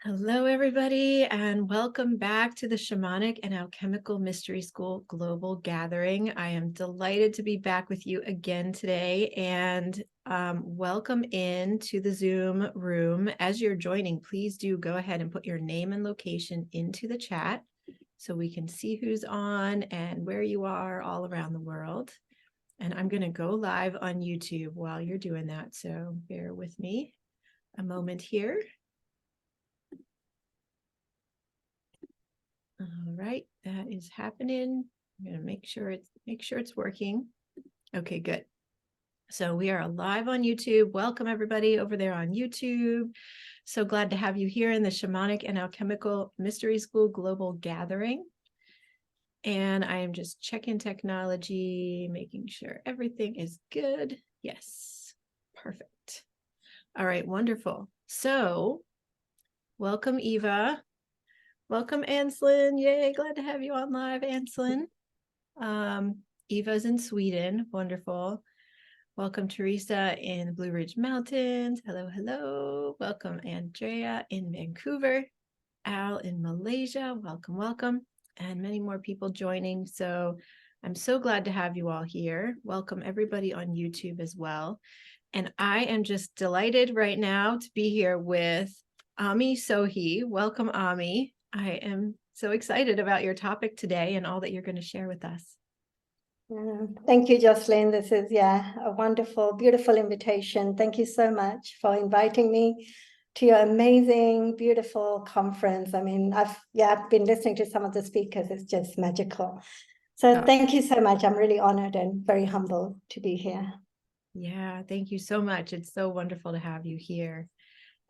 Hello, everybody, and welcome back to the Shamanic and Alchemical Mystery School Global Gathering. I am delighted to be back with you again today, and welcome in to the Zoom room. As you're joining, please do go ahead and put your name and location into the chat so we can see who's on and where you are all around the world. And I'm going to go live on YouTube while you're doing that, so bear with me a moment here. All right, that is happening. I'm going to make sure it's working. Okay, good. So we are live on YouTube. Welcome everybody over there on YouTube. So glad to have you here in the Shamanic and Alchemical Mystery School Global Gathering. And I am just checking technology, making sure everything is good. Yes, perfect. All right, wonderful. So welcome, Eva. Welcome, Anslin. Yay, glad to have you on live, Anslin. Eva's in Sweden. Wonderful. Welcome, Teresa in the Blue Ridge Mountains. Hello, hello. Welcome, Andrea in Vancouver. Al in Malaysia. Welcome, welcome. And many more people joining. So I'm so glad to have you all here. Welcome, everybody on YouTube as well. And I am just delighted right now to be here with Sohi. Welcome, Ami. I am so excited about your topic today and all that you're going to share with us. Thank you, Jocelyn. This is, a wonderful, beautiful invitation. Thank you so much for inviting me to your amazing, beautiful conference. I mean, I've been listening to some of the speakers. It's just magical. So thank you so much. I'm really honored and very humbled to be here. Yeah, thank you so much. It's so wonderful to have you here.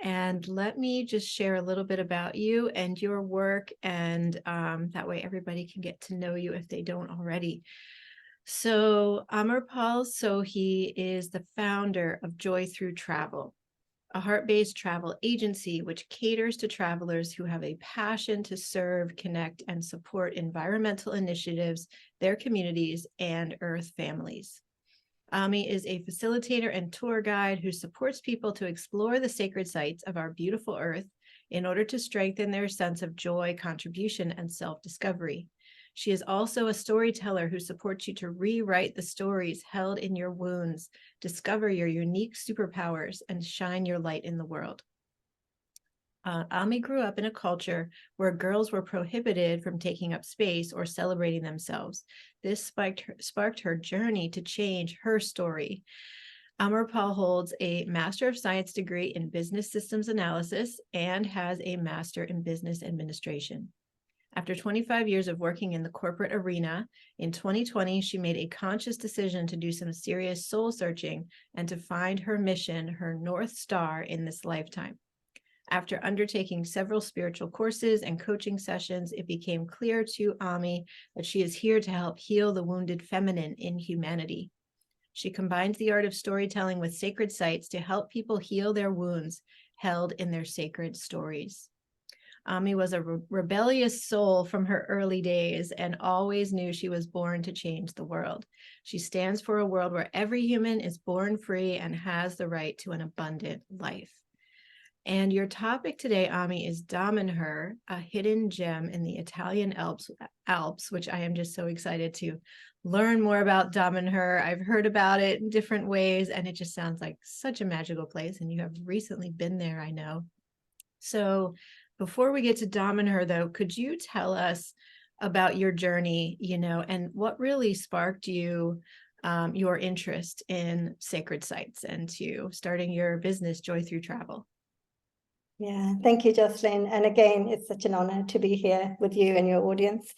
And let me just share a little bit about you and your work, and that way everybody can get to know you if they don't already. So Amarpal+Sohi is the founder of Joy Through Travel, a heart-based travel agency which caters to travelers who have a passion to serve, connect, and support environmental initiatives, their communities, and Earth families. Ami is a facilitator and tour guide who supports people to explore the sacred sites of our beautiful Earth in order to strengthen their sense of joy, contribution, and self-discovery. She is also a storyteller who supports you to rewrite the stories held in your wounds, discover your unique superpowers, and shine your light in the world. Ami grew up in a culture where girls were prohibited from taking up space or celebrating themselves. This sparked her journey to change her story. Amarpal holds a Master of Science degree in Business Systems Analysis and has a Master in Business Administration. After 25 years of working in the corporate arena, in 2020, she made a conscious decision to do some serious soul searching and to find her mission, her North Star in this lifetime. After undertaking several spiritual courses and coaching sessions, it became clear to Ami that she is here to help heal the wounded feminine in humanity. She combines the art of storytelling with sacred sites to help people heal their wounds held in their sacred stories. Ami was a rebellious soul from her early days and always knew she was born to change the world. She stands for a world where every human is born free and has the right to an abundant life. And your topic today, Ami, is Damanhur, a hidden gem in the Italian Alps, which I am just so excited to learn more about Damanhur. I've heard about it in different ways, and it just sounds like such a magical place. And you have recently been there, I know. So before we get to Damanhur, though, could you tell us about your journey, and what really sparked you your interest in sacred sites and to starting your business, Joy Through Travel? Yeah, thank you, Jocelyn. And again, it's such an honor to be here with you and your audience.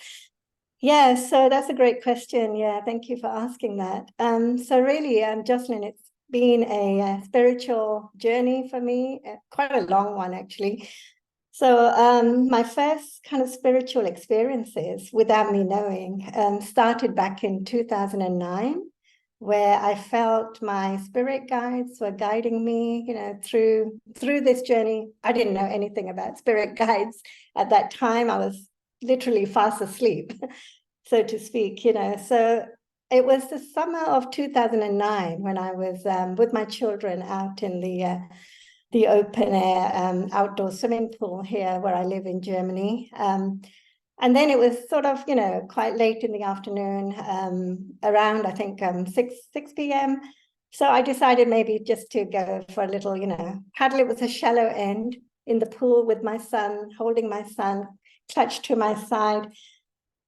Yeah, so that's a great question. Yeah, thank you for asking that. So really, Jocelyn, it's been a spiritual journey for me, quite a long one, actually. So my first kind of spiritual experiences, without me knowing, started back in 2009. Where I felt my spirit guides were guiding me, through this journey. I didn't know anything about spirit guides at that time. I was literally fast asleep, so to speak, So it was the summer of 2009 when I was with my children out in the the open air outdoor swimming pool here where I live in Germany. And then it was sort of, quite late in the afternoon, around, I think, 6 p.m. So I decided maybe just to go for a little, paddle. It was a shallow end in the pool with my son, holding my son, clutched to my side.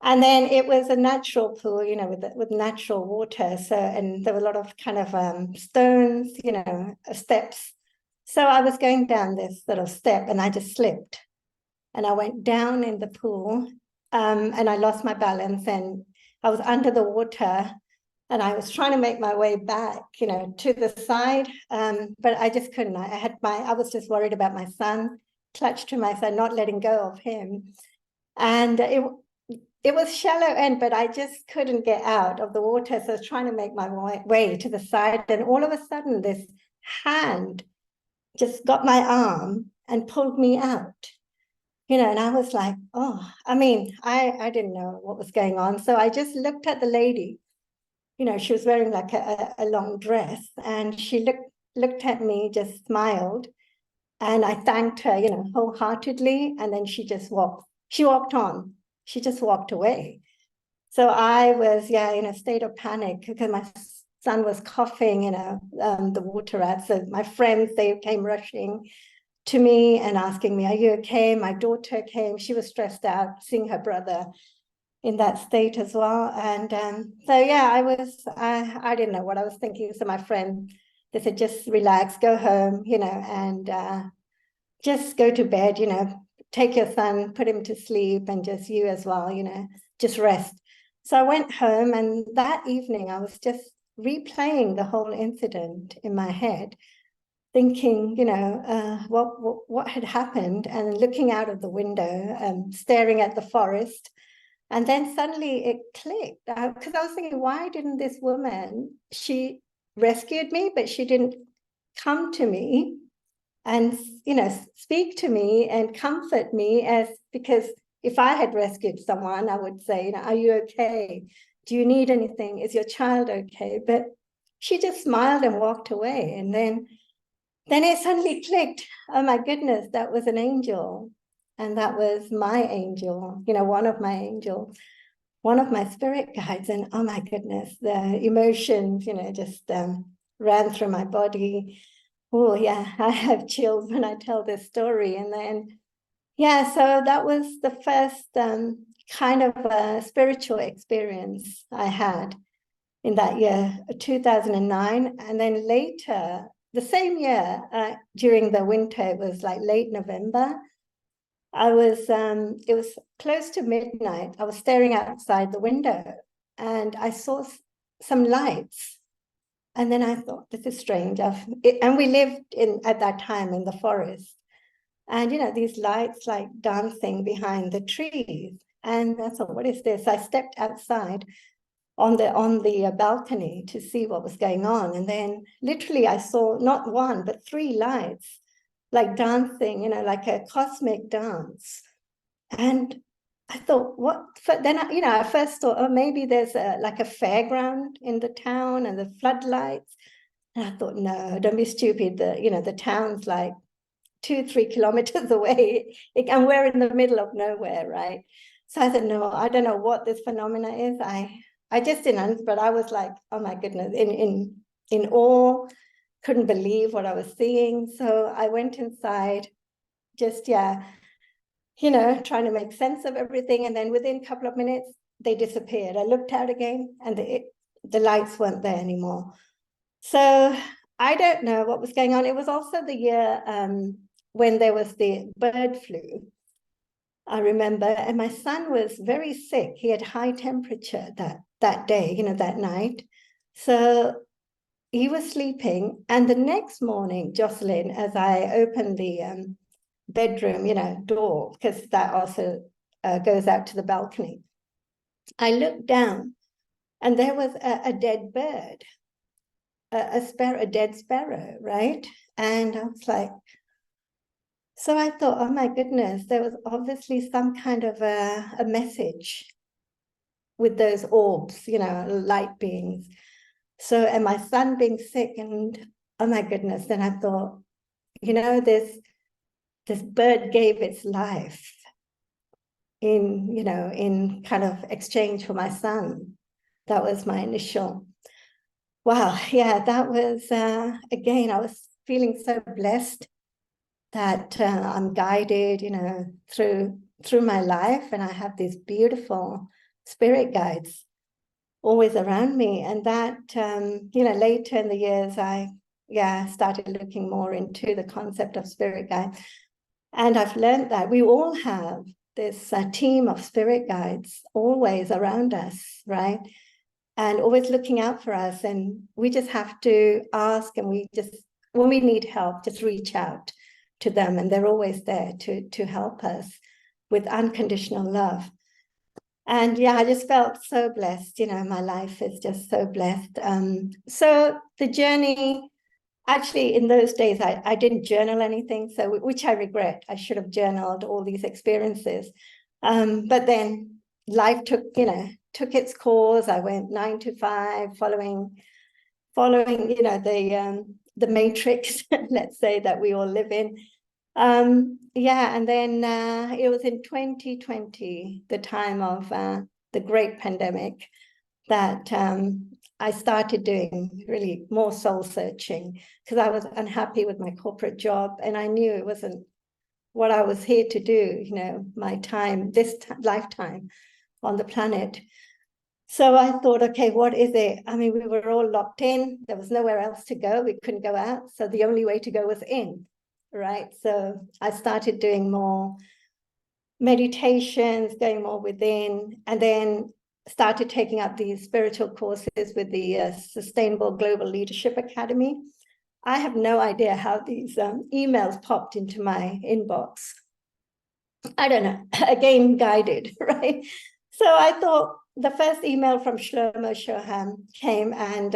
And then it was a natural pool, with natural water. So, and there were a lot of kind of stones, steps. So I was going down this little step and I just slipped. And I went down in the pool, and I lost my balance, and I was under the water, and I was trying to make my way back, to the side, but I just couldn't. I was just worried about my son, clutched to my son, not letting go of him, and it was shallow end, but I just couldn't get out of the water. So I was trying to make my way to the side, and all of a sudden, this hand just got my arm and pulled me out. And I was like, oh, I didn't know what was going on. So I just looked at the lady, she was wearing like a long dress, and she looked at me, just smiled. And I thanked her, wholeheartedly. And then she walked on. She just walked away. So I was, in a state of panic because my son was coughing, the water rat. So my friends, they came rushing to me and asking me, are you okay? My daughter came, she was stressed out seeing her brother in that state as well. And I didn't know what I was thinking. So my friend, they said, just relax, go home, and just go to bed, take your son, put him to sleep, and just you as well, just rest. So I went home, and that evening I was just replaying the whole incident in my head, thinking, what had happened, and looking out of the window, staring at the forest. And then suddenly it clicked, because I was thinking, why didn't this woman, she rescued me, but she didn't come to me and, speak to me and comfort me, because if I had rescued someone, I would say, are you okay? Do you need anything? Is your child okay? But she just smiled and walked away. And then it suddenly clicked. Oh my goodness, that was an angel. And that was my angel, one of my angels, one of my spirit guides. And oh my goodness, the emotions, just ran through my body. Oh yeah, I have chills when I tell this story. And then, so that was the first kind of spiritual experience I had in that year, 2009. And then later, the same year, during the winter, it was like late November, it was close to midnight. I was staring outside the window and I saw some lights. And then I thought, this is strange. And we lived at that time in the forest. And, these lights like dancing behind the trees. And I thought, what is this? I stepped outside on the balcony to see what was going on. And then literally I saw not one, but 3 lights like dancing, like a cosmic dance. And I thought, what? Then, I first thought, oh, maybe there's like a fairground in the town and the floodlights. And I thought, no, don't be stupid. The town's like 2-3 kilometers away, and we're in the middle of nowhere, right? So I said, no, I don't know what this phenomena is. I just didn't understand, but I was like, oh my goodness, in awe, couldn't believe what I was seeing. So I went inside, just, trying to make sense of everything. And then within a couple of minutes, they disappeared. I looked out again and the lights weren't there anymore. So I don't know what was going on. It was also the year when there was the bird flu, I remember, and my son was very sick. He had high temperature that day, that night. So he was sleeping. And the next morning, Jocelyn, as I opened the bedroom, door, because that also goes out to the balcony, I looked down and there was a dead bird, a dead sparrow, right? And I was like, so I thought, oh my goodness, there was obviously some kind of a message with those orbs, light beings. So, and my son being sick, and oh my goodness, then I thought, this bird gave its life in kind of exchange for my son. That was my initial, wow, yeah, that was, again, I was feeling so blessed that I'm guided, through my life, and I have these beautiful spirit guides always around me. And that, later in the years, I started looking more into the concept of spirit guides. And I've learned that we all have this team of spirit guides always around us, right? And always looking out for us. And we just have to ask, and when we need help, just reach out to them. And they're always there to help us with unconditional love. And I just felt so blessed. My life is just so blessed. So the journey, actually, in those days, I didn't journal anything, so which I regret. I should have journaled all these experiences. But then life took its course. I went 9 to 5, following the matrix, let's say, that we all live in. And then it was in 2020, the time of the great pandemic, that I started doing really more soul searching, because I was unhappy with my corporate job, and I knew it wasn't what I was here to do, my time, lifetime on the planet. So I thought, okay, what is it? I mean, we were all locked in. There was nowhere else to go. We couldn't go out. So the only way to go was in, right? So I started doing more meditations, going more within, and then started taking up these spiritual courses with the Sustainable Global Leadership Academy. I have no idea how these emails popped into my inbox. I don't know, again, guided, right? So I thought the first email from Shlomo Shoham came, and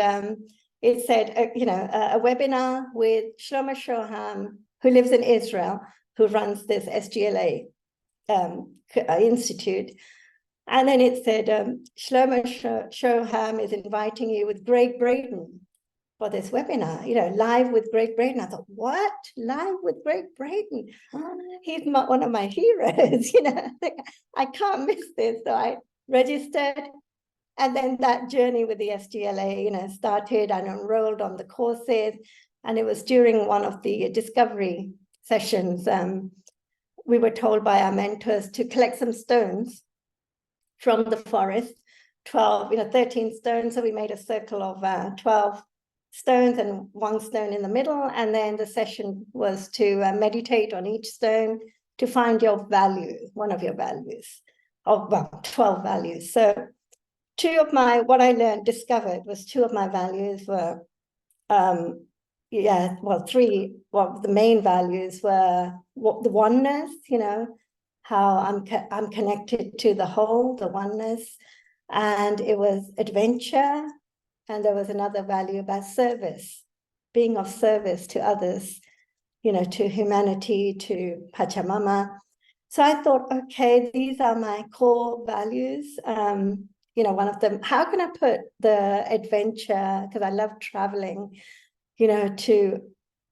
it said, a webinar with Shlomo Shoham, who lives in Israel, who runs this SGLA institute. And then it said, Shlomo Shoham is inviting you with Greg Braden for this webinar, live with Greg Braden. I thought, what? Live with Greg Braden? He's one of my heroes, I can't miss this. So I registered. And then that journey with the SGLA, started. I enrolled on the courses. And it was during one of the discovery sessions, we were told by our mentors to collect some stones from the forest, 13 stones. So we made a circle of 12 stones and one stone in the middle. And then the session was to meditate on each stone to find your value, one of your values, 12 values. So what I discovered was two of my values were, three. Well, the main values were the oneness, how I'm connected to the whole, the oneness, and it was adventure, and there was another value about service, being of service to others, to humanity, to Pachamama. So I thought, okay, these are my core values. One of them, how can I put the adventure, because I love traveling, to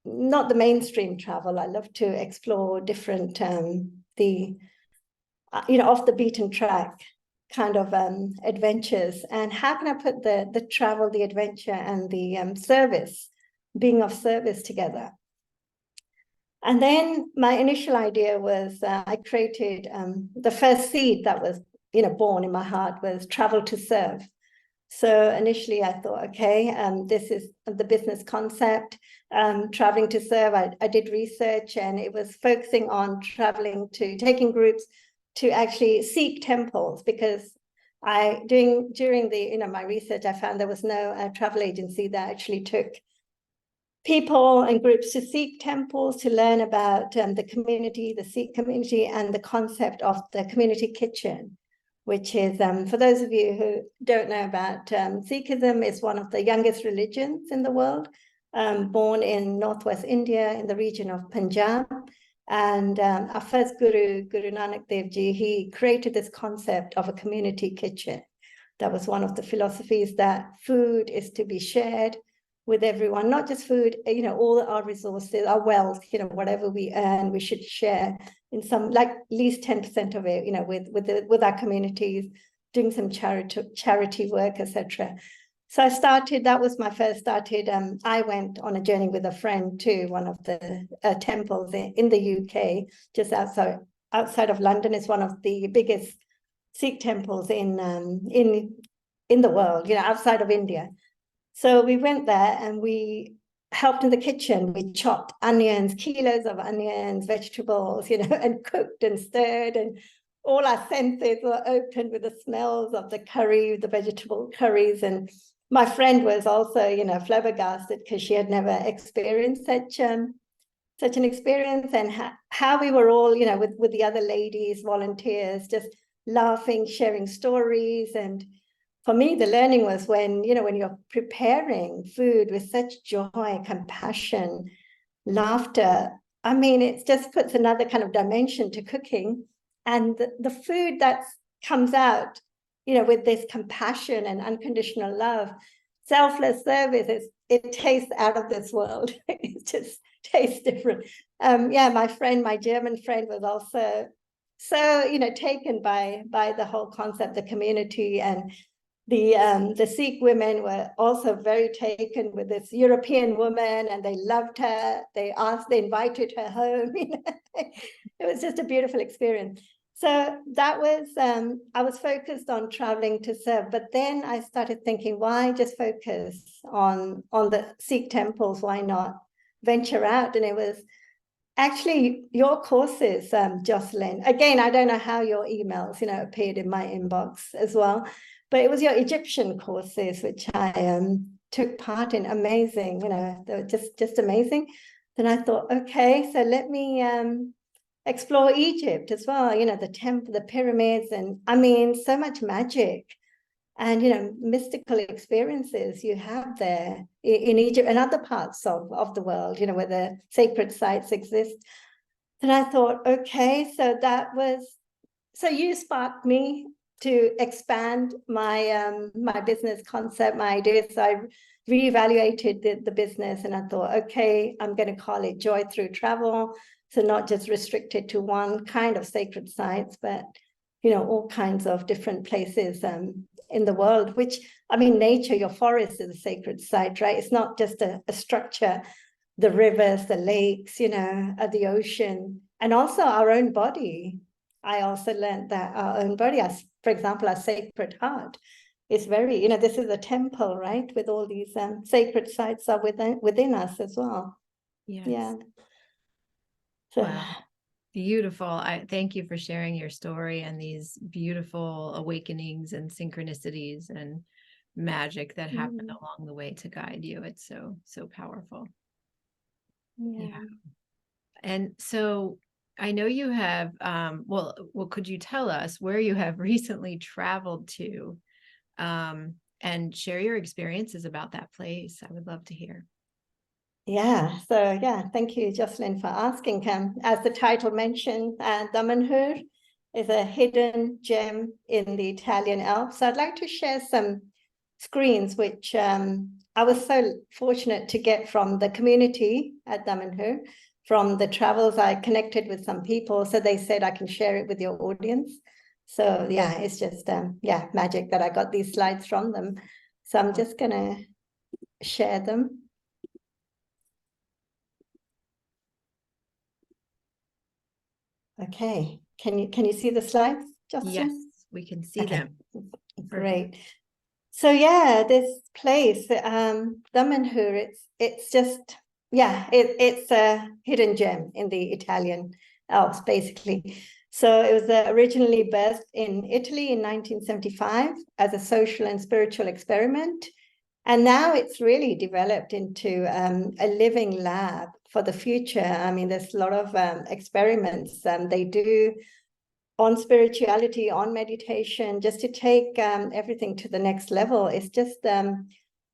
not the mainstream travel. I love to explore different, off the beaten track kind of adventures. And how can I put the travel, the adventure, and the service, being of service together? And then my initial idea was I created the first seed that was, born in my heart was travel to serve. So initially I thought, okay, this is the business concept, traveling to serve. I did research, and it was focusing on taking groups to actually seek temples, because during my research, I found there was no travel agency that actually took people and groups to seek temples, to learn about the community, the Sikh community, and the concept of the community kitchen, which is, for those of you who don't know about Sikhism, is one of the youngest religions in the world, born in northwest India in the region of Punjab. And our first Guru Nanak Dev Ji, he created this concept of a community kitchen. That was one of the philosophies, that food is to be shared with everyone, not just food, all our resources, our wealth, whatever we earn, we should share in some, like at least 10% of it, with our communities, doing some charity work, etc. So that was my first started. I went on a journey with a friend to one of the temples in the UK, just outside of London. It's one of the biggest Sikh temples in the world, outside of India. So we went there and we helped in the kitchen. We chopped onions, kilos of onions, vegetables, and cooked and stirred, and all our senses were opened with the smells of the curry, the vegetable curries. And my friend was also, flabbergasted because she had never experienced such an experience, and how we were all, with the other ladies, volunteers, just laughing, sharing stories. And for me, the learning was when you're preparing food with such joy, compassion, laughter. I mean, it just puts another kind of dimension to cooking. And the food that comes out, with this compassion and unconditional love, selfless service, it tastes out of this world. It just tastes different. My German friend was also so, taken by the whole concept, the community, and the Sikh women were also very taken with this European woman, and they loved her. They invited her home. It was just a beautiful experience. So that was, I was focused on traveling to serve, but then I started thinking, why just focus on the Sikh temples? Why not venture out? And it was actually your courses, Jocelyn. Again, I don't know how your emails, appeared in my inbox as well, but it was your Egyptian courses, which I took part in. Amazing, they were just amazing. Then I thought, okay, so let me explore Egypt as well, the temple, the pyramids, and I mean, so much magic and, mystical experiences you have there in Egypt and other parts of the world, where the sacred sites exist. Then I thought, okay, so you sparked me to expand my my business concept, my ideas. So I reevaluated the business, and I thought, okay, I'm going to call it Joy Through Travel. So not just restricted to one kind of sacred sites, but all kinds of different places in the world, which, I mean, nature, your forest is a sacred site, right? It's not just a structure, the rivers, the lakes, the ocean, and also our own body. I also learned that our own body, for example, our sacred heart is very, this is a temple, right? With all these sacred sites are within us as well. Yes. Yeah. So, wow. Beautiful. I thank you for sharing your story and these beautiful awakenings and synchronicities and magic that happened along the way to guide you. It's so powerful. Yeah. And so I know you have, well, could you tell us where you have recently traveled to, and share your experiences about that place? I would love to hear. Yeah, so thank you, Jocelyn, for asking. As the title mentioned, Damanhur is a hidden gem in the Italian Alps. So I'd like to share some screens, which I was so fortunate to get from the community at Damanhur. From the travels, I connected with some people, so they said I can share it with your audience. So it's just magic that I got these slides from them. So I'm just gonna share them. Okay, can you see the slides, Justin? Yes, we can see them. Great. So this place, Damanhur, it's just it's a hidden gem in the Italian Alps, basically. So it was originally birthed in Italy in 1975 as a social and spiritual experiment. And now it's really developed into a living lab for the future. I mean, there's a lot of experiments they do on spirituality, on meditation, just to take everything to the next level. It's just, they're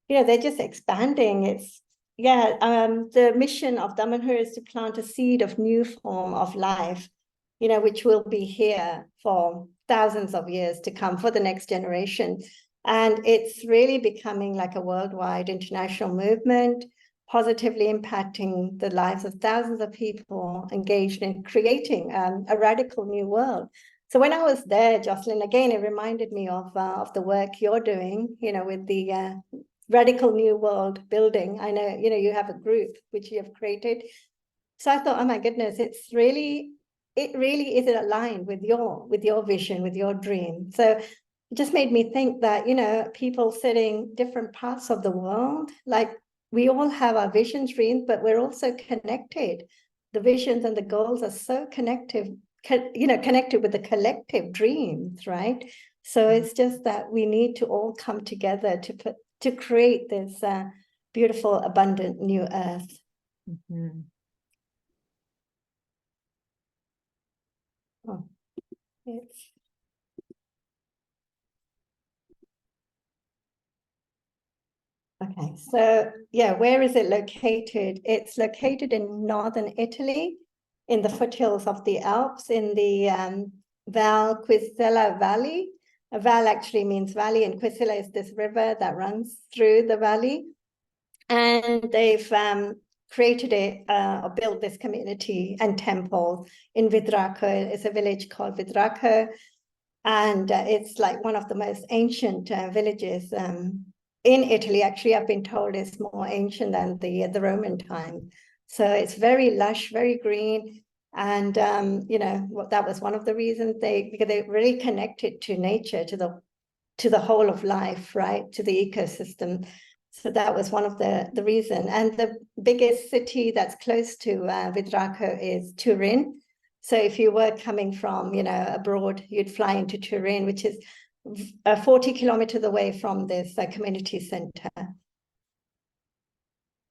just expanding. It's, the mission of Damanhur is to plant a seed of new form of life, which will be here for thousands of years to come, for the next generation. And it's really becoming like a worldwide international movement, positively impacting the lives of thousands of people engaged in creating a radical new world. So when I was there, Jocelyn, again, it reminded me of the work you're doing, with the radical new world building. I know, you have a group which you have created. So I thought, oh my goodness, it really is aligned with your vision, with your dream. So it just made me think that, people sitting different parts of the world, like we all have our visions, dreams, but we're also connected. The visions and the goals are so connected with the collective dreams, right? So it's just that we need to all come together to create this beautiful, abundant new earth. Mhm. Oh, it's okay. So yeah, where is it located? It's located in northern Italy, in the foothills of the Alps, in the Val Quisella Valley. A val actually means valley, and Quisella is this river that runs through the valley. And they've created or built this community and temple in Vidraco. It's a village called Vidraco, and it's like one of the most ancient villages in Italy. Actually, I've been told it's more ancient than the Roman time. So it's very lush, very green. And that was one of the reasons because they really connected to nature, to the whole of life, right, to the ecosystem. So that was one of the reason. And the biggest city that's close to Vidraco is Turin. So if you were coming from, abroad, you'd fly into Turin, which is 40 kilometers away from this community center.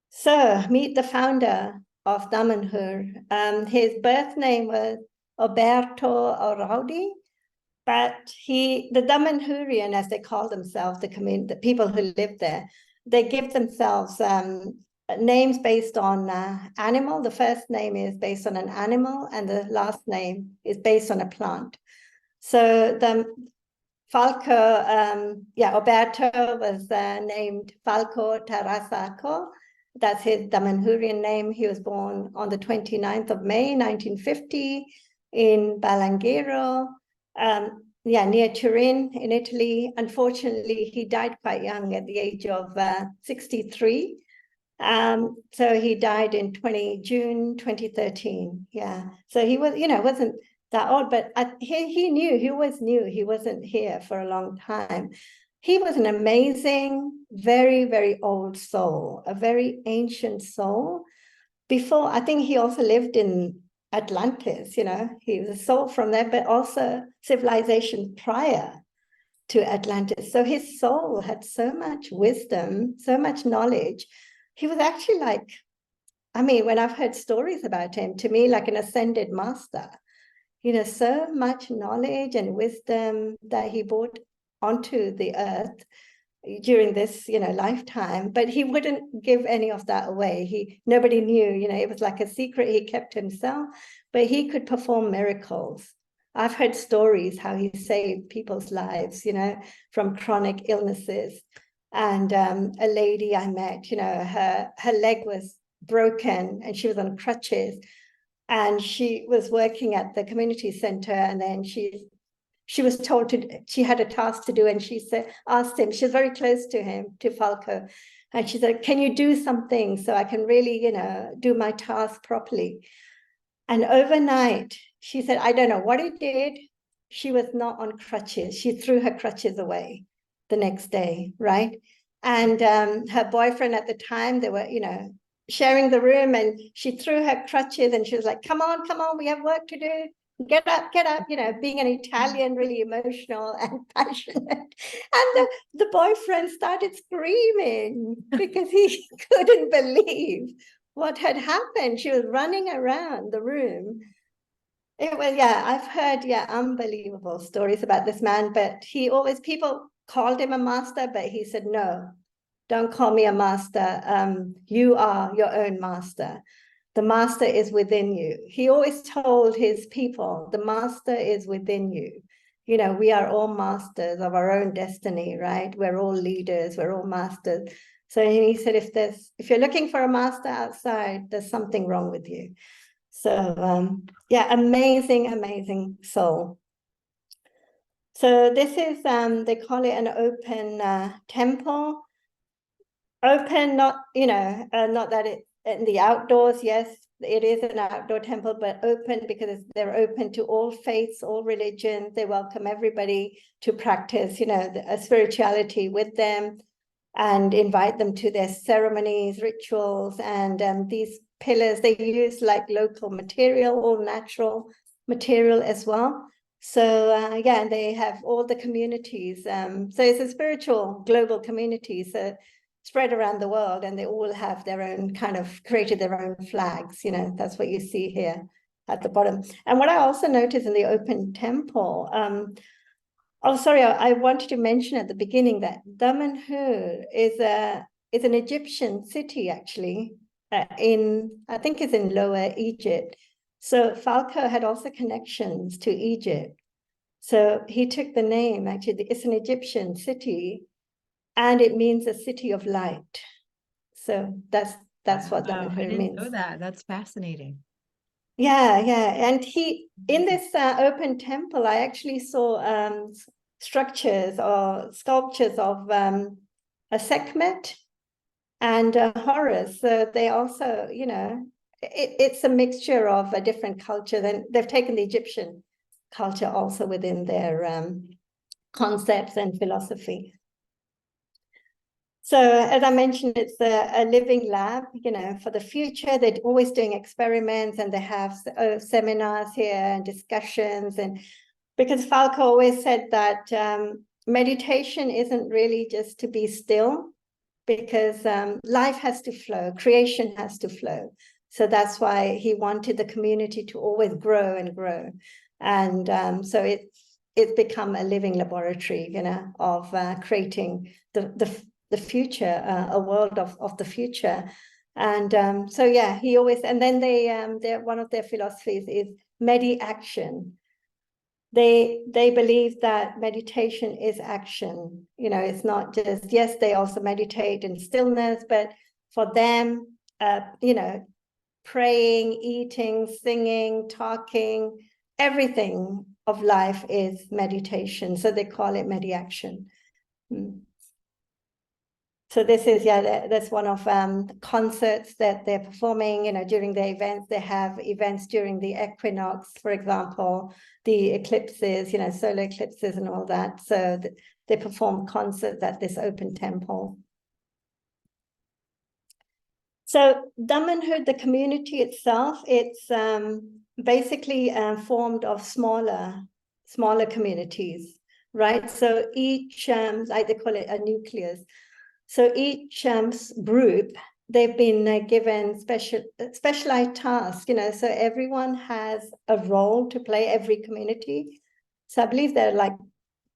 So meet the founder of Damanhur. His birth name was Alberto Auraudi, but the Damanhurian, as they call themselves, the people who live there, they give themselves names based on animal. The first name is based on an animal, and the last name is based on a plant. So the Alberto was named Falco Tarasaco. That's his Damanhurian name. He was born on the 29th of May, 1950 in Balangero, near Turin in Italy. Unfortunately, he died quite young at the age of 63. So he died in June 2013. Yeah. So he was, wasn't that old, but he always knew he wasn't here for a long time. He was an amazing, very, very old soul, a very ancient soul. Before, I think he also lived in Atlantis, he was a soul from there, but also civilization prior to Atlantis. So his soul had so much wisdom, so much knowledge. He was actually when I've heard stories about him, to me, like an ascended master, so much knowledge and wisdom that he brought onto the earth during this, lifetime, but he wouldn't give any of that away. Nobody knew, it was like a secret he kept himself, but he could perform miracles. I've heard stories how he saved people's lives, from chronic illnesses. And a lady I met, her leg was broken and she was on crutches, and she was working at the community center, and then she was told she had a task to do, and asked him, she's very close to him, to Falco, and she said, can you do something so I can really, do my task properly? And overnight, she said, I don't know what he did. She was not on crutches. She threw her crutches away the next day, right? And her boyfriend at the time, they were, sharing the room, and she threw her crutches and she was like, come on, we have work to do. Get up, being an Italian, really emotional and passionate. And the boyfriend started screaming because he couldn't believe what had happened. She was running around the room. It was, I've heard, unbelievable stories about this man, but people called him a master, but he said, no, don't call me a master. You are your own master. The master is within you. He always told his people, the master is within you. you know, we are all masters of our own destiny, right? We're all leaders, we're all masters. So he said, if you're looking for a master outside, there's something wrong with you. So yeah, amazing soul. So this is, they call it an open temple. Open, not, you know, not that it's in the outdoors, yes, it is an outdoor temple, but open because they're open to all faiths, all religions. They welcome everybody to practice, you know, a spirituality with them and invite them to their ceremonies, rituals, and these pillars, they use like local material, all natural material as well. So again, they have all the communities. So it's a spiritual global community, so spread around the world, and they all have their own kind of created their own flags. You know, that's what you see here at the bottom. And what I also noticed in the open temple, oh, sorry, I wanted to mention at the beginning that Damanhur is an Egyptian city, actually, I think it's in Lower Egypt. So Falco had also connections to Egypt. So he took the name, actually, it's an Egyptian city, and it means a city of light. So that's what Damanhur I didn't means. know that. That's fascinating. Yeah. And he, in this open temple, I actually saw structures or sculptures of a Sekhmet and a Horus. So they also, you know, it's a mixture of a different culture. Then they've taken the Egyptian culture also within their concepts and philosophy. So as I mentioned, it's a living lab, you know, for the future. They're always doing experiments, and they have seminars here and discussions. And because Falco always said that meditation isn't really just to be still, because life has to flow, creation has to flow. So that's why he wanted the community to always grow and grow. And so it's become a living laboratory, you know, of creating the future, a world of the future. And so yeah, he always, and then they one of their philosophies is medi-action. They believe that meditation is action. You know, it's not just, yes, they also meditate in stillness, but for them, you know, praying, eating, singing, talking, everything of life is meditation. So they call it medi-action. So this is, yeah, that's one of the concerts that they're performing, you know, during the events. They have events during the equinox, for example, the eclipses, you know, solar eclipses and all that. So they perform concerts at this open temple. So Damanhur, the community itself, it's basically formed of smaller communities, right? So each, like they call it a nucleus. So each group, they've been given specialized tasks, you know, so everyone has a role to play, every community. So I believe there are like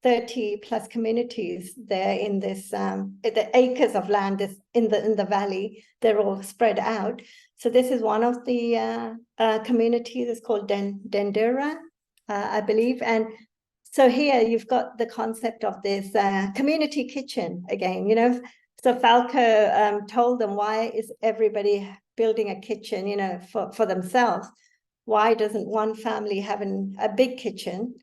30 plus communities there in this, the acres of land is in the valley, they're all spread out. So this is one of the communities, it's called Dendera, I believe. And so here you've got the concept of this community kitchen again, you know. So Falco told them, why is everybody building a kitchen, you know, for themselves? Why doesn't one family have a big kitchen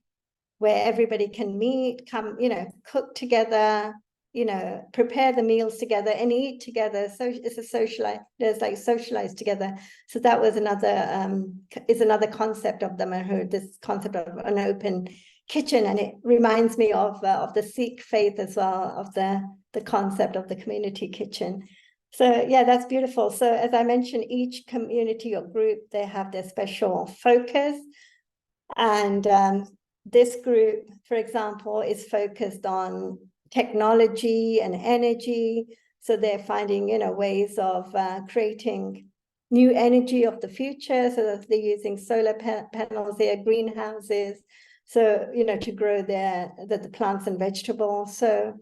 where everybody can meet, come, you know, cook together, you know, prepare the meals together and eat together. So it's a socialized together. So that was another concept of them. I heard this concept of an open kitchen, and it reminds me of the Sikh faith as well, of the concept of the community kitchen. So yeah, that's beautiful. So as I mentioned, each community or group, they have their special focus. And this group, for example, is focused on technology and energy. So they're finding, you know, ways of creating new energy of the future. So that they're using solar panels, their greenhouses. So, you know, to grow the plants and vegetables. So,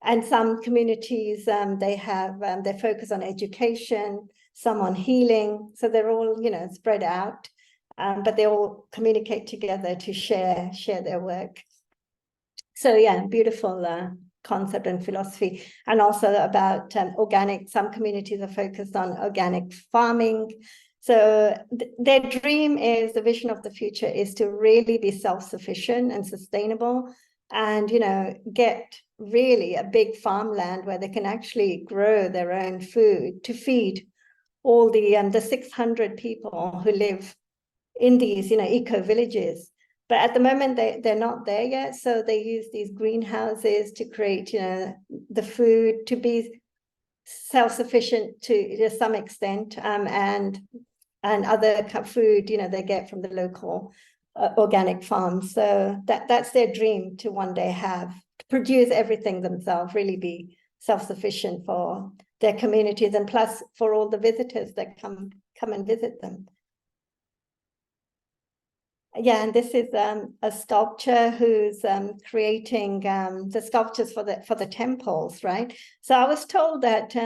and some communities, they focus on education, some on healing. So they're all, you know, spread out. But they all communicate together to share their work. So yeah, beautiful concept and philosophy. And also about organic, some communities are focused on organic farming. So their dream is, the vision of the future is to really be self-sufficient and sustainable, and, you know, get really a big farmland where they can actually grow their own food to feed all the 600 people who live in these, you know, eco villages. But at the moment, they're not there yet. So they use these greenhouses to create, you know, the food to be self-sufficient to some extent, and other food, you know, they get from the local organic farms. So that's their dream, to one day have to produce everything themselves, really be self-sufficient for their communities, and plus for all the visitors that come and visit them. Yeah, and this is a sculpture who's creating the sculptures for the temples, right? So I was told that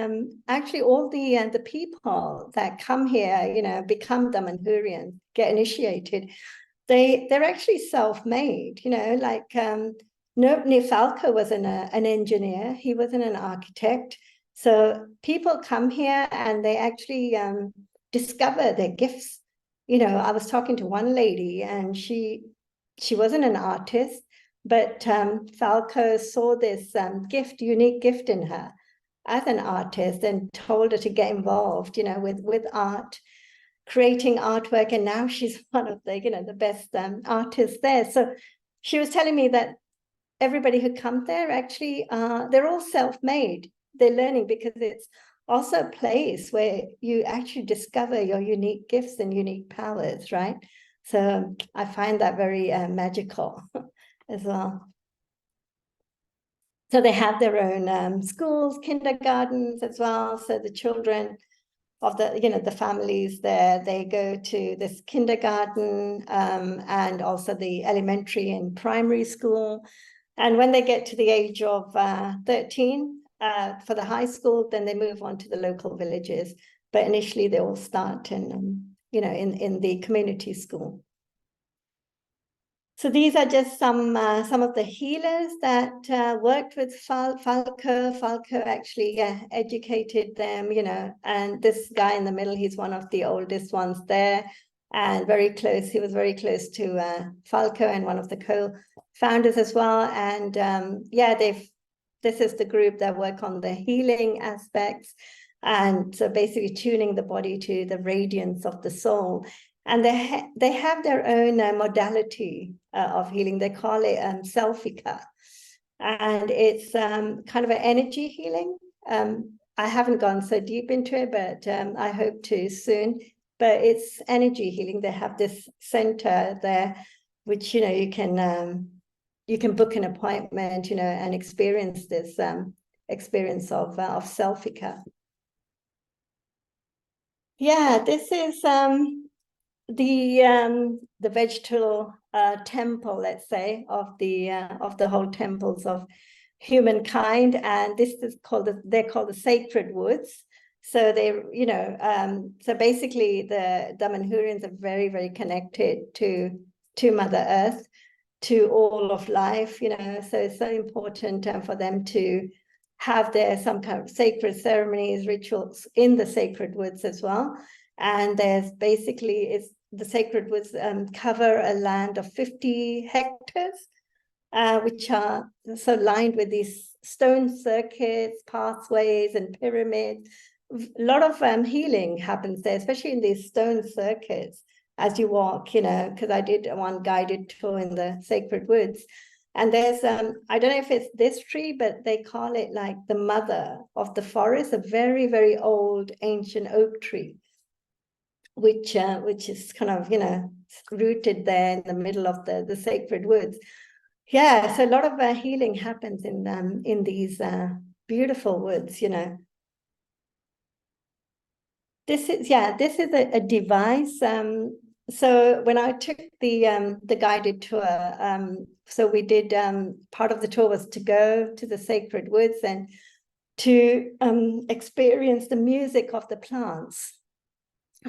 actually all the people that come here, you know, become Damanhurians, get initiated, they're actually self-made, you know, like Falco wasn't an engineer, he wasn't an architect. So people come here and they actually discover their gifts. You know, I was talking to one lady, and she wasn't an artist, but Falco saw this unique gift in her as an artist, and told her to get involved, you know, with art, creating artwork. And now she's one of the, you know, the best artists there. So she was telling me that everybody who comes there actually, they're all self-made. They're learning because it's also a place where you actually discover your unique gifts and unique powers, right? So I find that very magical as well. So they have their own schools, kindergartens as well. So the children of the, you know, the families there, they go to this kindergarten and also the elementary and primary school. And when they get to the age of 13 for the high school, then they move on to the local villages. But initially they all start in, you know, in the community school. So these are just some of the healers that worked with Falco. Falco actually, yeah, educated them, you know, and this guy in the middle, he's one of the oldest ones there, and very close. He was very close to Falco, and one of the co-founders as well. And yeah, this is the group that work on the healing aspects. And so basically tuning the body to the radiance of the soul. And they have their own modality of healing. They call it selfika. And it's kind of an energy healing. I haven't gone so deep into it, but I hope to soon. But it's energy healing. They have this center there, which, you know, you can book an appointment, you know, and experience this experience of selfika. Yeah, this is the vegetable temple, let's say, of the whole temples of humankind, and this is called they're called the sacred woods. So they, you know, so basically the Damanhurians are very, very connected to Mother Earth, to all of life, you know. So it's so important for them to have some kind of sacred ceremonies, rituals in the sacred woods as well. And there's basically, the sacred woods cover a land of 50 hectares, which are so lined with these stone circuits, pathways, and pyramids. A lot of healing happens there, especially in these stone circuits as you walk, you know, because I did one guided tour in the sacred woods. And there's, I don't know if it's this tree, but they call it like the mother of the forest, a very, very old ancient oak tree, which is kind of, you know, rooted there in the middle of the sacred woods. Yeah, so a lot of healing happens in these beautiful woods, you know. This is a device. So when I took the guided tour, so we did part of the tour was to go to the sacred woods and to experience the music of the plants.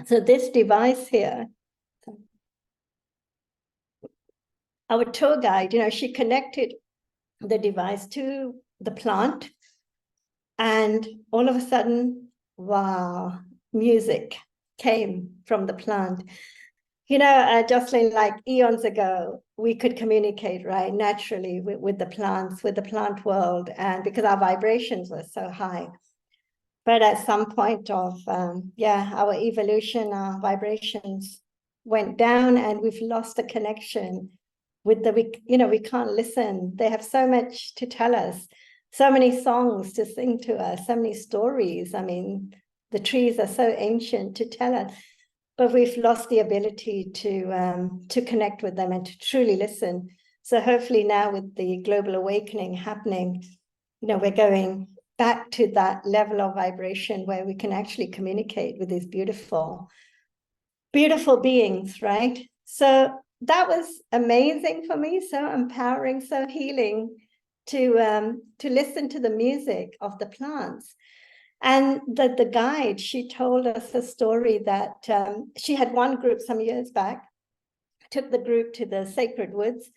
So this device here, our tour guide, you know, she connected the device to the plant, and all of a sudden, wow, music came from the plant. Jocelyn, like eons ago, we could communicate, right, naturally with the plants, with the plant world, and because our vibrations were so high. But at some point of, our evolution, our vibrations went down, and we've lost the connection with we can't listen. They have so much to tell us, so many songs to sing to us, so many stories. I mean, the trees are so ancient to tell us, but we've lost the ability to connect with them and to truly listen. So hopefully now, with the global awakening happening, we're going back to that level of vibration where we can actually communicate with these beautiful, beautiful beings, right? So that was amazing for me, so empowering, so healing to listen to the music of the plants. And the guide, she told us a story that she had one group some years back, took the group to the sacred woods,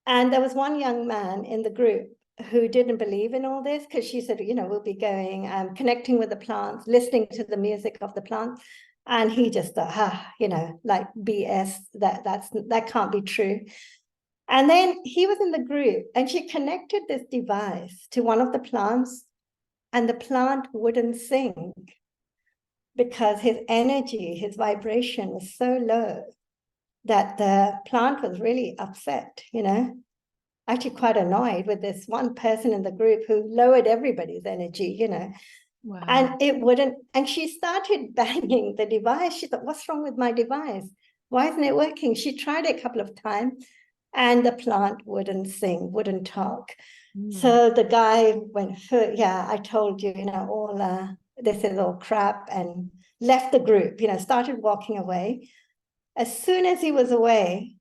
and there was one young man in the group who didn't believe in all this, because she said, we'll be going connecting with the plants, listening to the music of the plants. And he just thought, like BS, that can't be true. And then he was in the group, and she connected this device to one of the plants, and the plant wouldn't sing because his energy, his vibration was so low that the plant was really upset, actually quite annoyed with this one person in the group who lowered everybody's energy, Wow. And it wouldn't, and she started banging the device. She thought, what's wrong with my device? Why isn't it working? She tried it a couple of times, and the plant wouldn't sing, wouldn't talk. So the guy went, yeah, I told you, all this is all crap, and left the group, started walking away. As soon as he was away,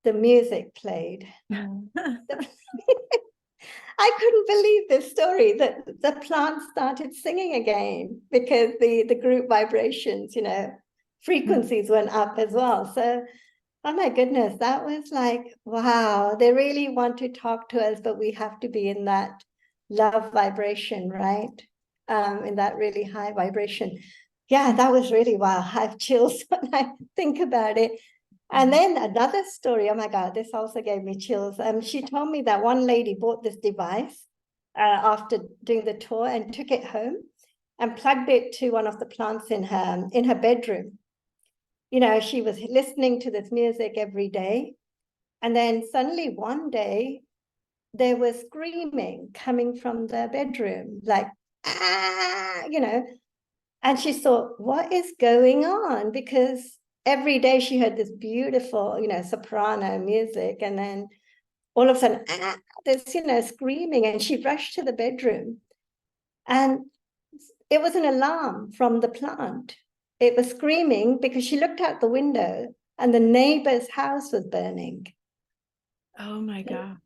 the music played. I couldn't believe this story, that the plant started singing again because the group vibrations, frequencies went up as well. So, oh my goodness, that was like, wow, they really want to talk to us, but we have to be in that love vibration, right? In that really high vibration. Yeah, that was really, wow, I have chills when I think about it. And then another story, oh my God, this also gave me chills. She told me that one lady bought this device after doing the tour and took it home and plugged it to one of the plants in her bedroom. She was listening to this music every day. And then suddenly one day, there was screaming coming from the bedroom, like, and she thought, what is going on? Because every day she heard this beautiful, soprano music. And then all of a sudden, there's, screaming. And she rushed to the bedroom. And it was an alarm from the plant. It was screaming because she looked out the window and the neighbor's house was burning. Oh my gosh.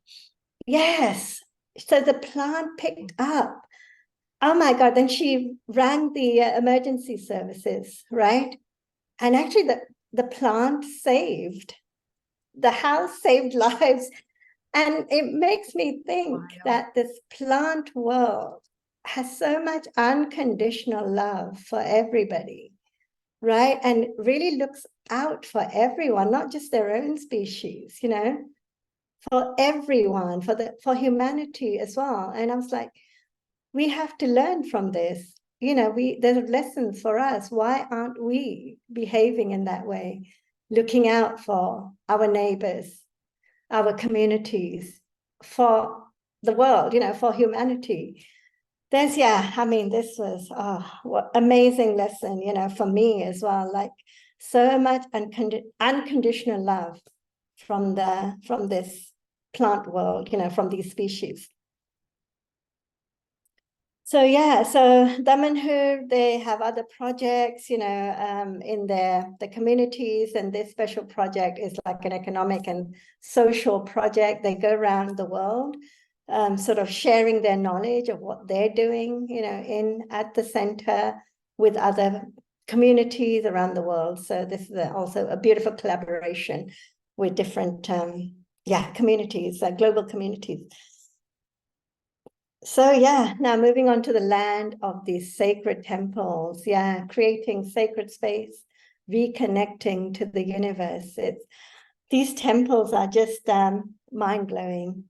Yes. So the plant picked up. Oh my God. Then she rang the emergency services, right? And actually the plant saved. The house saved lives. And it makes me think that this plant world has so much unconditional love for everybody, right? And really looks out for everyone, not just their own species, for everyone, for humanity as well. And I was like, we have to learn from this. There's lessons for us. Why aren't we behaving in that way, looking out for our neighbors, our communities, for the world, for humanity? This was what amazing lesson, for me as well. Like, so much unconditional love from this plant world, from these species. So Damanhur, they have other projects, in the communities, and this special project is like an economic and social project. They go around the world, sort of sharing their knowledge of what they're doing, at the center with other communities around the world. So this is also a beautiful collaboration with different, communities, global communities. So yeah, now moving on to the land of these sacred temples. Yeah, creating sacred space, reconnecting to the universe. These temples are just mind-blowing.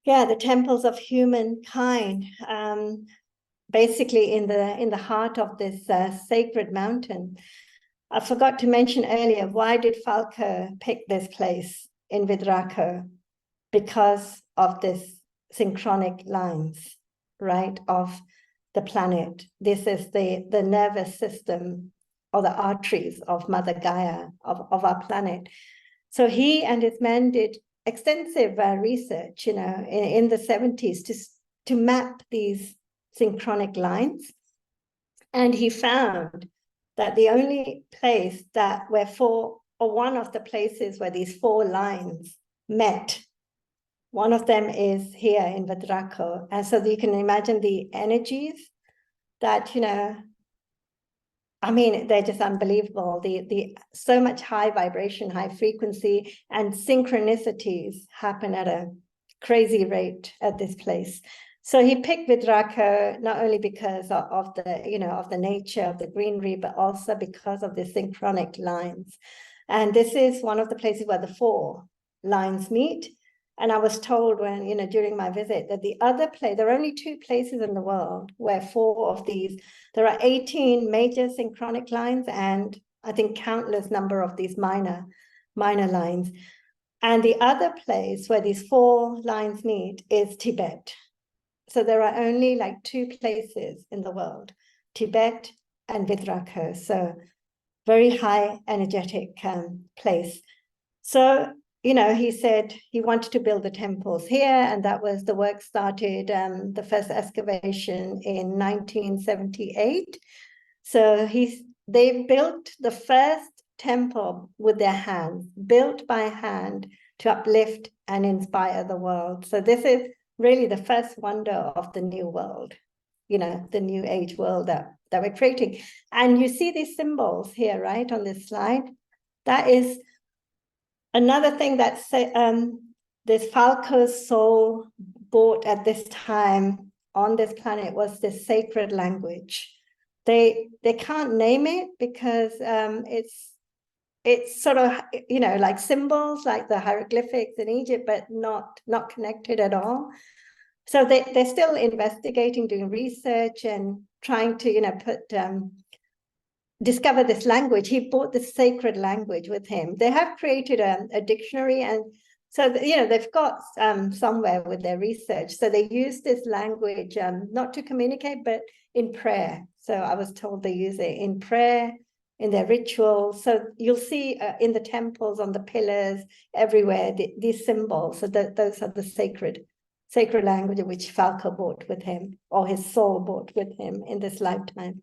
Yeah, the temples of humankind, basically in the heart of this sacred mountain. I forgot to mention earlier, why did Falco pick this place in Vidraco? Because of this synchronic lines, right, of the planet. This is the nervous system or the arteries of Mother Gaia, of our planet. So he and his men did extensive research, in the 70s to map these synchronic lines. And he found that the only place that where one of the places where these four lines met, one of them is here in Vadrako. And so you can imagine the energies that, I mean, they're just unbelievable. The so much high vibration, high frequency, and synchronicities happen at a crazy rate at this place. So he picked Vidrako not only because of the nature of the greenery, but also because of the synchronic lines. And this is one of the places where the four lines meet. And I was told during my visit that the other place, there are only two places in the world where four of these, there are 18 major synchronic lines and I think countless number of these minor lines. And the other place where these four lines meet is Tibet. So there are only like two places in the world, Tibet and Vidrako. So very high energetic place. So, he said he wanted to build the temples here, and that was the work started, the first excavation in 1978. So they built the first temple with their hands, built by hand to uplift and inspire the world. So this is really the first wonder of the new world, the new age world that we're creating. And you see these symbols here, right, on this slide. That is another thing that this Falco's soul brought at this time on this planet was this sacred language. They can't name it because it's sort of like symbols like the hieroglyphics in Egypt, but not connected at all. So they're still investigating, doing research, and trying to discover this language. He brought this sacred language with him. They have created a dictionary, and so they've got somewhere with their research. So they use this language not to communicate, but in prayer. So I was told they use it in prayer, in their rituals. So you'll see in the temples, on the pillars, everywhere, these symbols. So those are the sacred language which Falco brought with him, or his soul brought with him in this lifetime.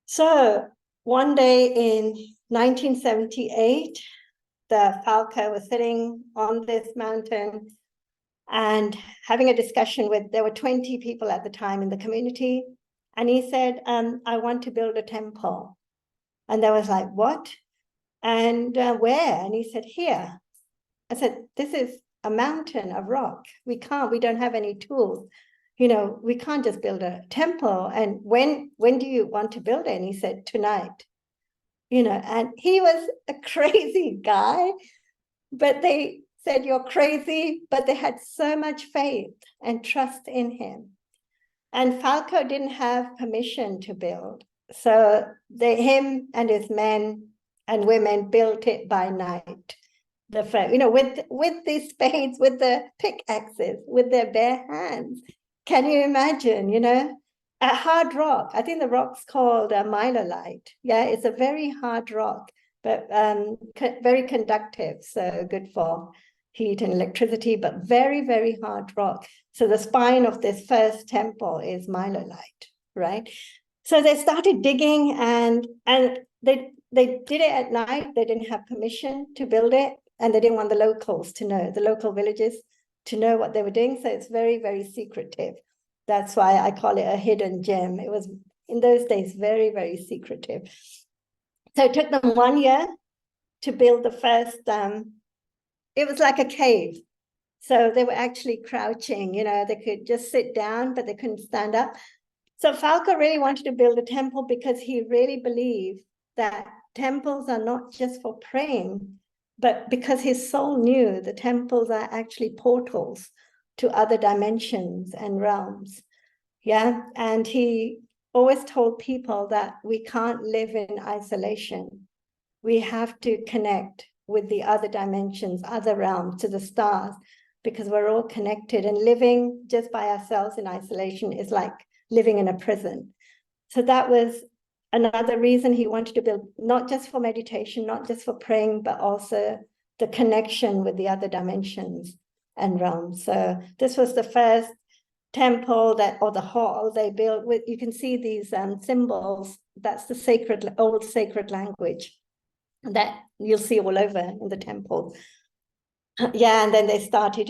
So one day in 1978, the Falco was sitting on this mountain and having a discussion there were 20 people at the time in the community. And he said, I want to build a temple. And they was like, what? And where? And he said, here. I said, this is a mountain of rock. We don't have any tools. We can't just build a temple. And when do you want to build it? And he said, tonight. And he was a crazy guy, but they said, you're crazy, but they had so much faith and trust in him. And Falco didn't have permission to build. So him and his men and women built it by night. With these spades, with the pickaxes, with their bare hands. Can you imagine, a hard rock? I think the rock's called myelolite. Yeah, it's a very hard rock, but very conductive, so good for heat and electricity, but very, very hard rock. So the spine of this first temple is myelolite, right? So they started digging, and they did it at night. They didn't have permission to build it, and they didn't want the locals to know, the local villagers to know what they were doing. So it's very, very secretive. That's why I call it a hidden gem. It was, in those days, very, very secretive. So it took them 1 year to build the first, it was like a cave. So they were actually crouching, they could just sit down, but they couldn't stand up. So Falco really wanted to build a temple because he really believed that temples are not just for praying, but because his soul knew the temples are actually portals to other dimensions and realms. Yeah. And he always told people that we can't live in isolation. We have to connect with the other dimensions, other realms, to the stars, because we're all connected, and living just by ourselves in isolation is like living in a prison. So that was another reason he wanted to build, not just for meditation, not just for praying, but also the connection with the other dimensions and realms. So this was the first temple or the hall they built with. You can see these symbols. That's the old sacred language that you'll see all over in the temple. Yeah, and then they started,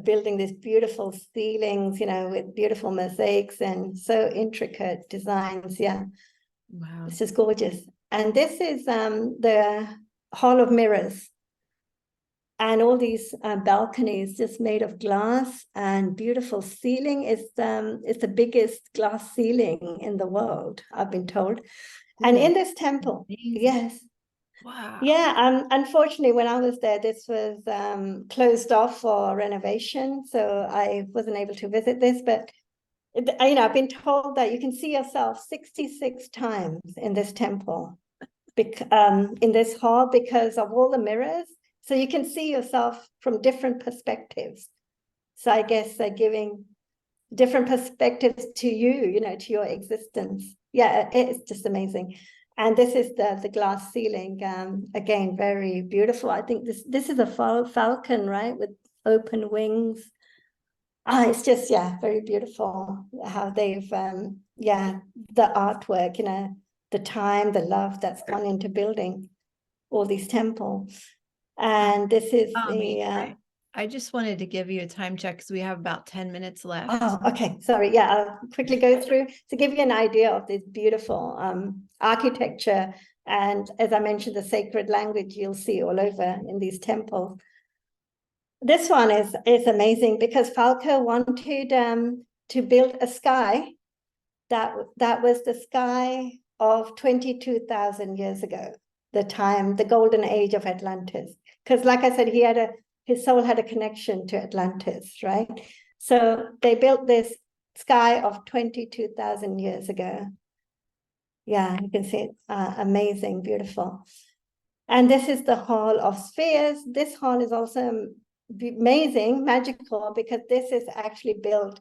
building these beautiful ceilings, with beautiful mosaics and so intricate designs. Yeah, Wow. this is gorgeous. And this is the Hall of Mirrors, and all these balconies just made of glass and beautiful ceiling. It's the biggest glass ceiling in the world, I've been told. And in this temple, Amazing. yes. Wow. Yeah, unfortunately, when I was there, this was closed off for renovation, so I wasn't able to visit this. But I've been told that you can see yourself 66 times in this temple, in this hall, because of all the mirrors. So you can see yourself from different perspectives. So I guess they're giving different perspectives to you, to your existence. Yeah, it's just amazing. And this is the glass ceiling. Again, very beautiful. I think this is a falcon, right, with open wings. It's just, very beautiful how they've, the artwork, the time, the love that's gone into building all these temples. And this is I just wanted to give you a time check because we have about 10 minutes left. Oh, okay. Sorry. Yeah, I'll quickly go through to give you an idea of this beautiful architecture. And as I mentioned, the sacred language you'll see all over in these temples. This one is amazing because Falco wanted to build a sky that was the sky of 22,000 years ago, the golden age of Atlantis. Because like I said, his soul had a connection to Atlantis, right? So they built this sky of 22,000 years ago. Yeah, you can see it, amazing, beautiful. And this is the Hall of Spheres. This hall is also amazing, magical, because this is actually built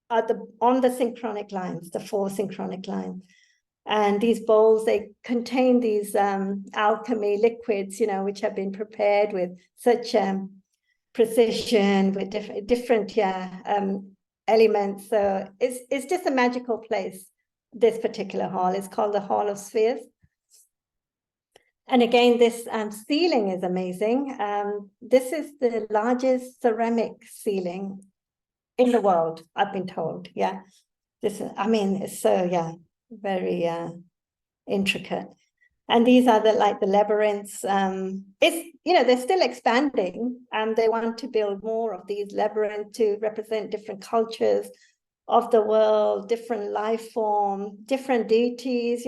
on the synchronic lines, the 4 synchronic lines. And these bowls, they contain these alchemy liquids, which have been prepared with such precision, with different elements. So it's just a magical place. This particular hall is called the Hall of Spheres. And again, this ceiling is amazing. This is the largest ceramic ceiling in the world, I've been told. Yeah, it's so very intricate. And these are the labyrinths. They're still expanding, and they want to build more of these labyrinths to represent different cultures of the world, different life form, different deities.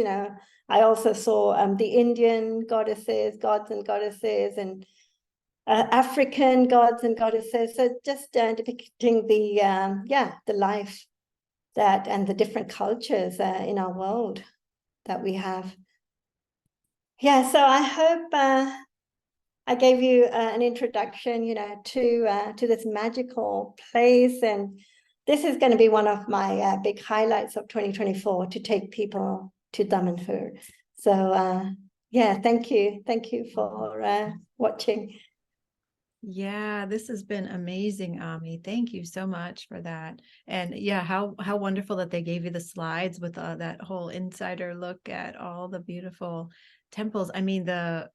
I also saw the Indian gods and goddesses, and African gods and goddesses. So just depicting the life and the different cultures in our world that we have. Yeah, so I hope I gave you an introduction, to this magical place. And this is going to be one of my big highlights of 2024, to take people to Damanhur. So thank you. Thank you for watching. Yeah, this has been amazing, Ami. Thank you so much for that. And yeah, how wonderful that they gave you the slides with that whole insider look at all the beautiful temples. I mean, the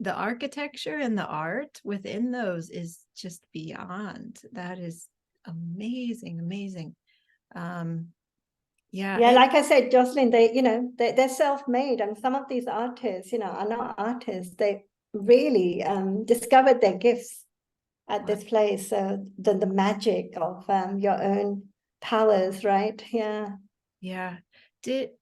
architecture and the art within those is just beyond. That is amazing, amazing. Yeah, like I said, Jocelyn, they're self-made, and some of these artists, are not artists. They really discovered their gifts at Wow. this place. So the magic of your own powers, right? Yeah. Yeah.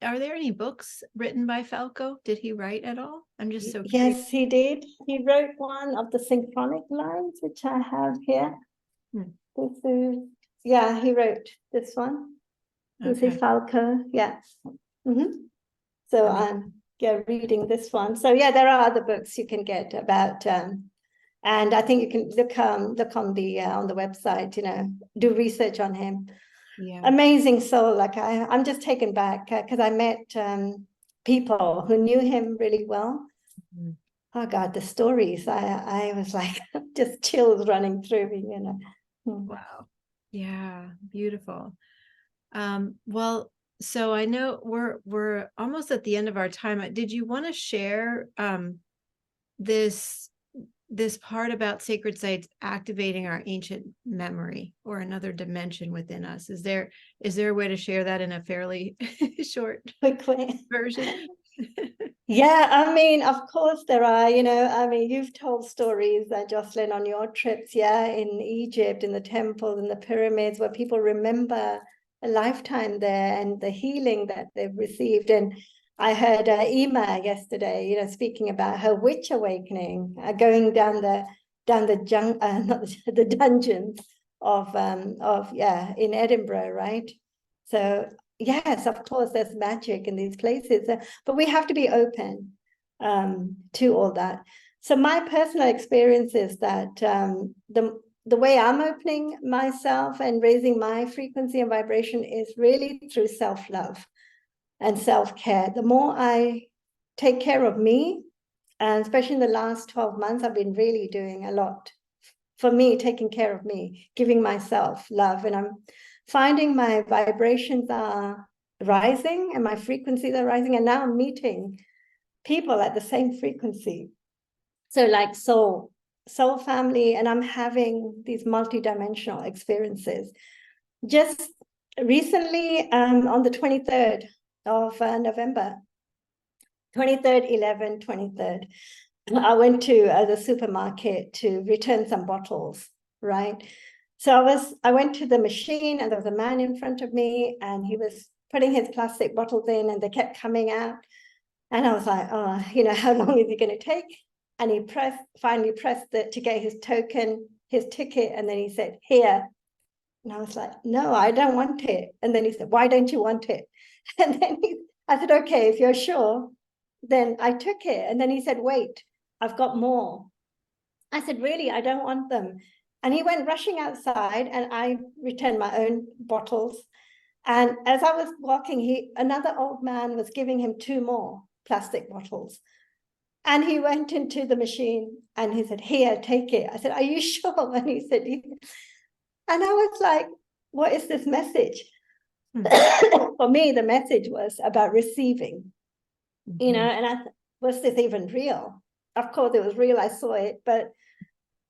Are there any books written by Falco? Did he write at all? I'm just so curious. Yes, he did. He wrote one of the synchronic lines, which I have here. Hmm. This is, yeah, he wrote this one. This is Okay. Falco. Yeah. So I mean, I'm reading this one. So yeah, there are other books you can get about, and I think you can look on the website. Do research on him. yeah. Amazing soul. Like I'm just taken back because I met people who knew him really well. Mhm. Oh God, the stories. I was like just chills running through me. Wow. Yeah, beautiful. Well, so I know we're almost at the end of our time. Did you want to share this this part about sacred sites activating our ancient memory or another dimension within us? Is there a way to share that in a fairly short Quickly. version? Yeah, I mean, of course there are, I mean, you've told stories, Jocelyn, on your trips, yeah, in Egypt, in the temples, in the pyramids, where people remember a lifetime there and the healing that they've received. And I heard Ema yesterday, speaking about her witch awakening, going down the not the dungeons of in Edinburgh, right? So yes, of course, there's magic in these places, but we have to be open to all that. So my personal experience is that the way I'm opening myself and raising my frequency and vibration is really through self-love and self-care. The more I take care of me, and especially in the last 12 months, I've been really doing a lot for me, taking care of me, giving myself love. And I'm finding my vibrations are rising and my frequencies are rising. And now I'm meeting people at the same frequency. So like soul family, and I'm having these multidimensional experiences. Just recently, on the 23rd of November, 23rd, 11, 23rd, I went to the supermarket to return some bottles, right? So I went to the machine and there was a man in front of me and he was putting his plastic bottles in and they kept coming out. And I was like, oh, how long is he going to take? And he finally pressed it to get his token, his ticket. And then he said, here. And I was like, no, I don't want it. And then he said, why don't you want it? And then I said, okay, if you're sure. Then I took it. And then he said, wait, I've got more. I said, really, I don't want them. And he went rushing outside and I returned my own bottles. And as I was walking, another old man was giving him 2 more plastic bottles. And he went into the machine and he said, here, take it. I said, are you sure? And he said, yeah. And I was like, what is this message? For me, the message was about receiving, and was this even real? Of course, it was real. I saw it, but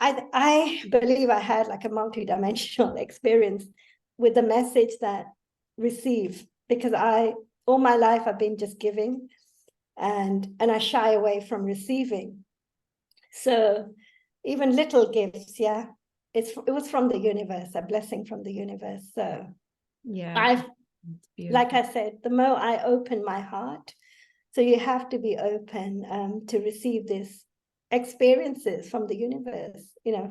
I believe I had like a multi-dimensional experience with the message that receive, because all my life I've been just giving and I shy away from receiving. So even little gifts, yeah, it was from the universe, a blessing from the universe. So Yeah, like I said, the more I open my heart, so you have to be open to receive these experiences from the universe,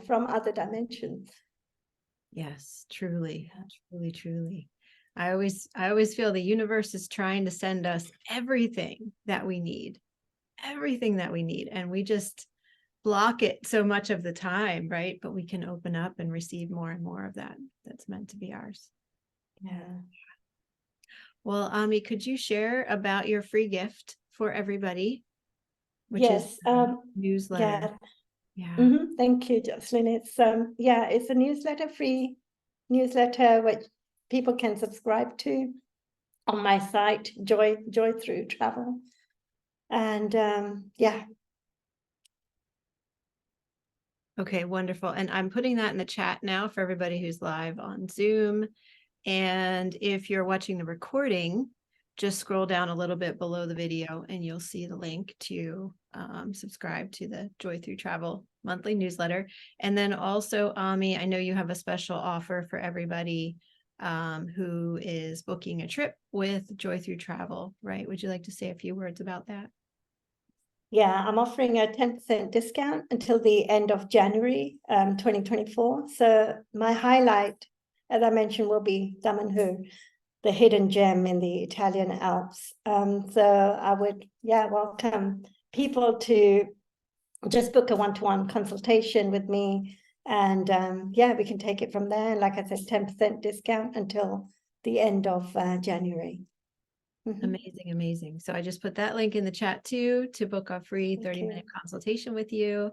from other dimensions. yes, truly, truly. I always feel the universe is trying to send us everything that we need, and we just block it so much of the time, right? But we can open up and receive more and more of that that's meant to be ours. Yeah. Well, Ami, could you share about your free gift for everybody, which is Yes. newsletter? Yeah. Thank you, Jocelyn. It's it's a newsletter, free newsletter, which people can subscribe to on my site, Joy Through Travel. And Okay, wonderful. And I'm putting that in the chat now for everybody who's live on Zoom. And if you're watching the recording, just scroll down a little bit below the video and you'll see the link to subscribe to the Joy Through Travel monthly newsletter. And then also, Ami, I know you have a special offer for everybody who is booking a trip with Joy Through Travel, right? Would you like to say a few words about that? Yeah, I'm offering a 10% discount until the end of January 2024. So my highlight, as I mentioned, will be Damanhur, the hidden gem in the Italian Alps. So I would, welcome people to just book a one-to-one consultation with me. And we can take it from there. Like I said, 10% discount until the end of January. Amazing, amazing. So I just put that link in the chat too, to book a free 30-minute consultation with you.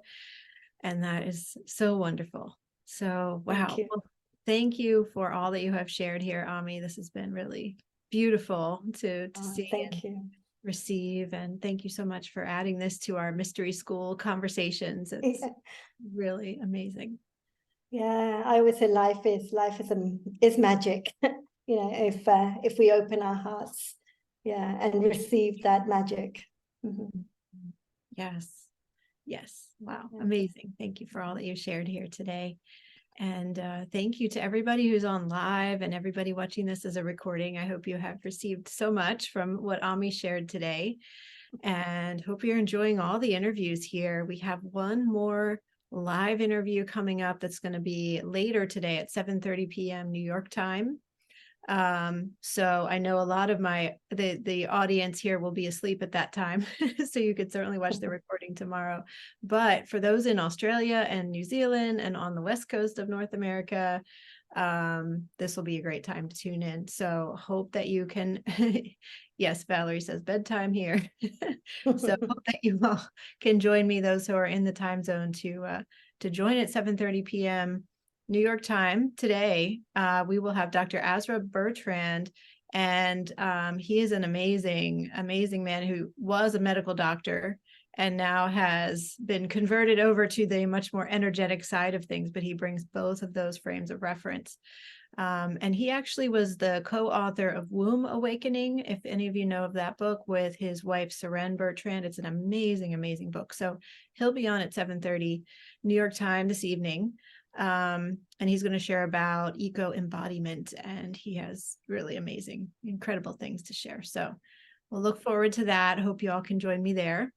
And that is so wonderful. So, wow. Well, thank you for all that you have shared here, Ami. This has been really beautiful to see and receive. And thank you so much for adding this to our mystery school conversations. It's really amazing. Yeah, I always say life is magic. You know, if we open our hearts, and receive that magic. Yes. Yes. Wow. Amazing. Thank you for all that you shared here today. And thank you to everybody who's on live and everybody watching this as a recording. I hope you have received so much from what Ami shared today, and hope you're enjoying all the interviews here. We have one more live interview coming up that's going to be later today at 7:30 p.m. New York time. So I know a lot of the audience here will be asleep at that time, so you could certainly watch the recording tomorrow. But for those in Australia and New Zealand and on the west coast of North America, this will be a great time to tune in. So hope that you can, yes, Valerie says bedtime here. So hope that you all can join me, those who are in the time zone, to join at 7:30 p.m. New York time today. We will have Dr. Azra Bertrand, and he is an amazing, amazing man who was a medical doctor and now has been converted over to the much more energetic side of things, but he brings both of those frames of reference. And he actually was the co-author of Womb Awakening, if any of you know of that book, with his wife, Seren Bertrand. It's an amazing, amazing book. So he'll be on at 7:30 New York time this evening. And he's going to share about eco embodiment, and he has really amazing, incredible things to share. So we'll look forward to that. Hope you all can join me there.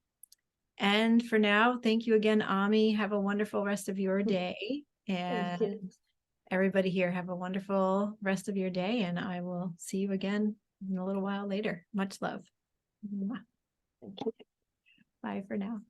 And for now, thank you again, Ami. Have a wonderful rest of your day. And everybody here, have a wonderful rest of your day. And I will see you again in a little while later. Much love. Bye for now.